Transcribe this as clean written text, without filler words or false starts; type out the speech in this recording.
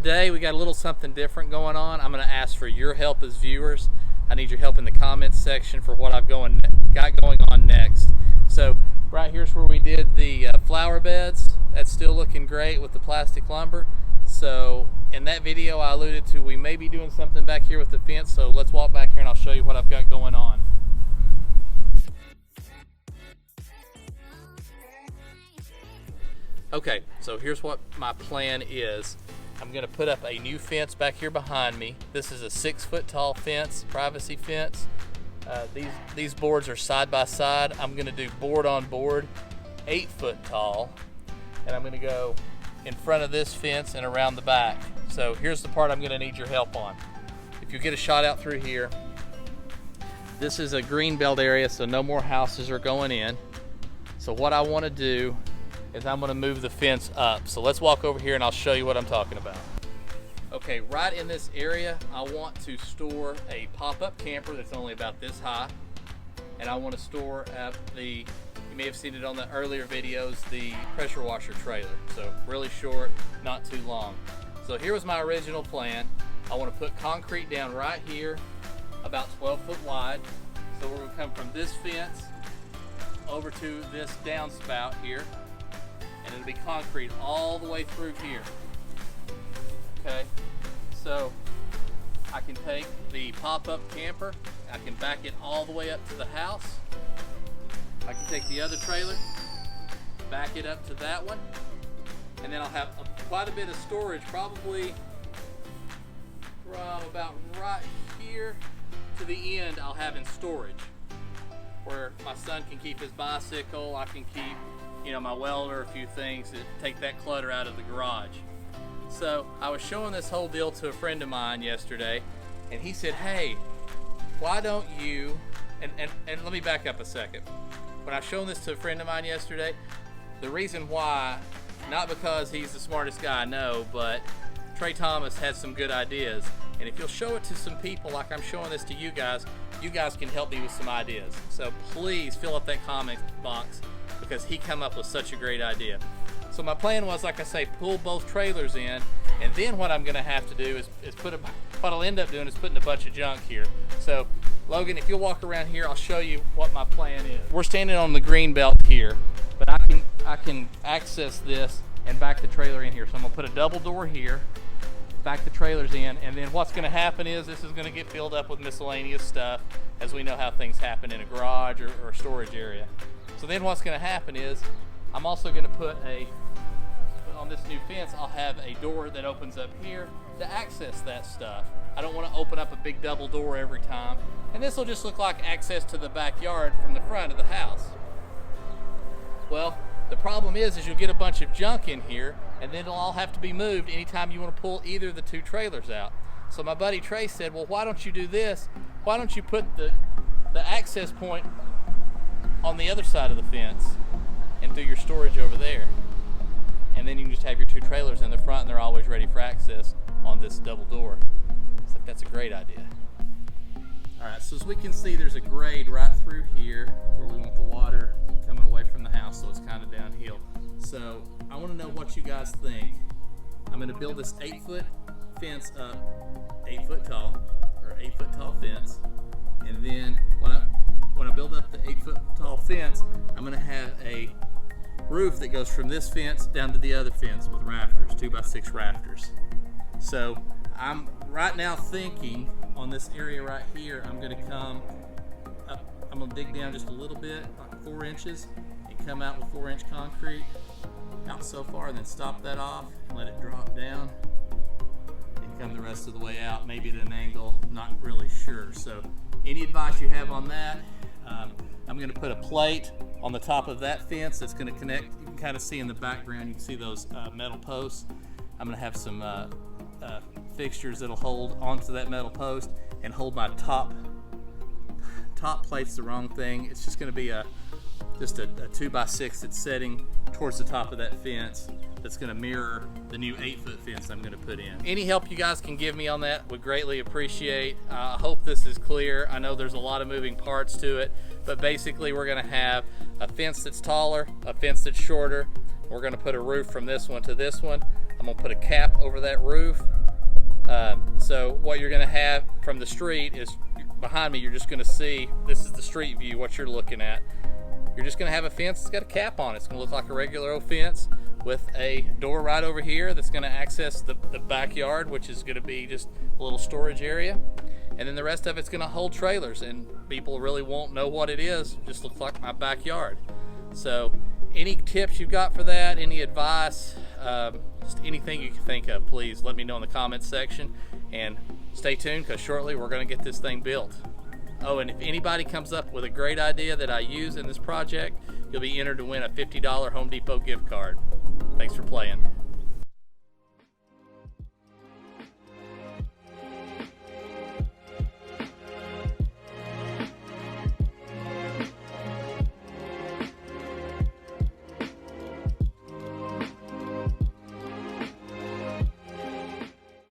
today we got a little something different going on. I'm going to ask for your help as viewers. I need your help in the comments section for what I've got going on next. So right here's where we did the flower beds. That's still looking great with the plastic lumber. So in that video I alluded to we may be doing something back here with the fence, so let's walk back here and I'll show you what I've got going on. Okay, so here's what my plan is. I'm going to put up a new fence back here behind me. This is a 6-foot tall fence, privacy fence. These boards are side by side. I'm going to do board on board, 8-foot tall, and I'm going to go in front of this fence and around the back. So here's the part I'm going to need your help on. If you get a shot out through here, this is a green belt area, so no more houses are going in. So what I want to do is I'm going to move the fence up. So let's walk over here and I'll show you what I'm talking about. Okay, right in this area, I want to store a pop-up camper that's only about this high. And I want to store you may have seen it on the earlier videos, the pressure washer trailer. So really short, not too long. So here was my original plan. I want to put concrete down right here, about 12 foot wide. So we're going to come from this fence over to this downspout here. And it'll be concrete all the way through here. Okay, so I can take the pop-up camper, I can back it all the way up to the house. I can take the other trailer, back it up to that one, and then I'll have quite a bit of storage, probably from about right here to the end I'll have in storage, where my son can keep his bicycle, I can keep my welder, a few things to take that clutter out of the garage. So I was showing this whole deal to a friend of mine yesterday, and he said, hey, why don't you, and let me back up a second. When I was showing this to a friend of mine yesterday, the reason why, not because he's the smartest guy I know, but Trey Thomas had some good ideas. And if you'll show it to some people like I'm showing this to you guys can help me with some ideas. So please fill up that comment box, because he came up with such a great idea. So my plan was, like I say, pull both trailers in, and then what I'm going to have to do is what I'll end up doing is putting a bunch of junk here. So Logan, if you'll walk around here, I'll show you what my plan is. We're standing on the green belt here, but I can access this and back the trailer in here. So I'm going to put a double door here, back the trailers in, and then what's going to happen is this is going to get filled up with miscellaneous stuff, as we know how things happen in a garage or a storage area. So then what's going to happen is I'm also going to put on this new fence, I'll have a door that opens up here to access that stuff. I don't want to open up a big double door every time. And this will just look like access to the backyard from the front of the house. Well, the problem is you'll get a bunch of junk in here, and then it'll all have to be moved anytime you want to pull either of the two trailers out. So my buddy Trey said, well, why don't you do this? Why don't you put the access point on the other side of the fence and do your storage over there, and then you can just have your two trailers in the front and they're always ready for access on this double door. It's like, that's a great idea. Alright, so as we can see, there's a grade right through here where we want the water coming away from the house, so it's kind of downhill. So I want to know what you guys think. I'm going to build this 8-foot fence up, 8-foot tall, or 8-foot tall fence, and then when I build up the 8-foot tall fence, I'm going to have a roof that goes from this fence down to the other fence with rafters, 2x6 rafters. So I'm right now thinking on this area right here, I'm going to come up, I'm going to dig down just a little bit, like 4 inches, and come out with 4-inch concrete out so far, and then stop that off, let it drop down, and come the rest of the way out, maybe at an angle, not really sure. So any advice you have on that? I'm going to put a plate on the top of that fence that's going to connect. You can kind of see in the background, you can see those metal posts. I'm going to have some fixtures that'll hold onto that metal post and hold my top plate's the wrong thing. It's just going to be just a 2x6 that's setting towards the top of that fence that's going to mirror the new 8-foot fence I'm going to put in. Any help you guys can give me on that would greatly appreciate. I hope this is clear. I know there's a lot of moving parts to it, but basically we're going to have a fence that's taller, a fence that's shorter. We're going to put a roof from this one to this one. I'm going to put a cap over that roof, So what you're going to have from the street is, behind me, you're just going to see, this is the street view, what you're looking at. You're just going to have a fence that's got a cap on it. It's going to look like a regular old fence with a door right over here that's going to access the backyard, which is going to be just a little storage area. And then the rest of it's going to hold trailers, and people really won't know what it is. It just looks like my backyard. So any tips you've got for that, any advice, just anything you can think of, please let me know in the comments section. And stay tuned, because shortly we're going to get this thing built. Oh, and if anybody comes up with a great idea that I use in this project, you'll be entered to win a $50 Home Depot gift card. Thanks for playing.